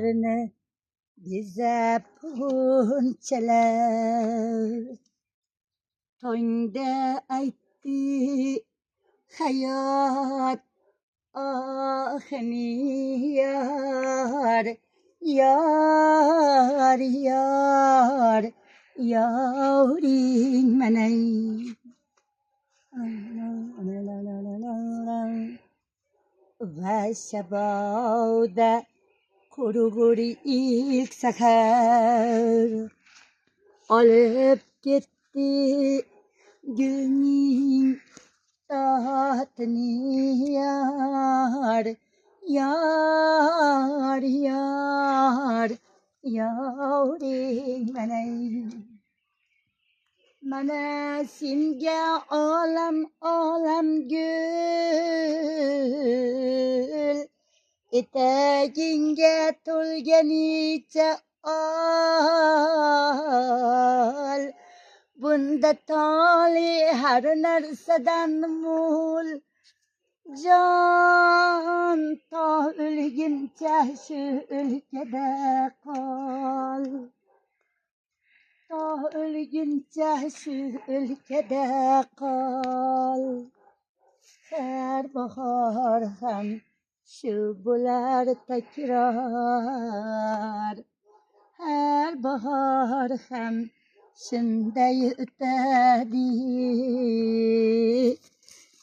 bağrını bize punçeler. Toyunda aytti hayat ahını yar, yar, yar, yavrin meney. Ve şebavda kuruguri ilk seher alıp gitti gülün tahtını yar, yar, yar, yavrin meney. Mana senga olam olam gül, etagingga to'lganicha ol. Bunda toli har narsadan mo'l, jon to o'lguncha shu o'lkada qol. To o'lguncha shu o'lkada qol. Har bahor ham shu bo'lar takror. Har bahor ham shunday o'tadi.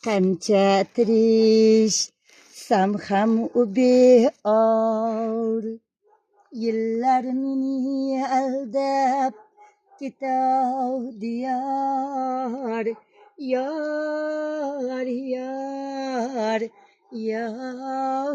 Qancha tirishsam ham u beor. Yillar meni aldab ketavdi yor, yor, yor, yorim.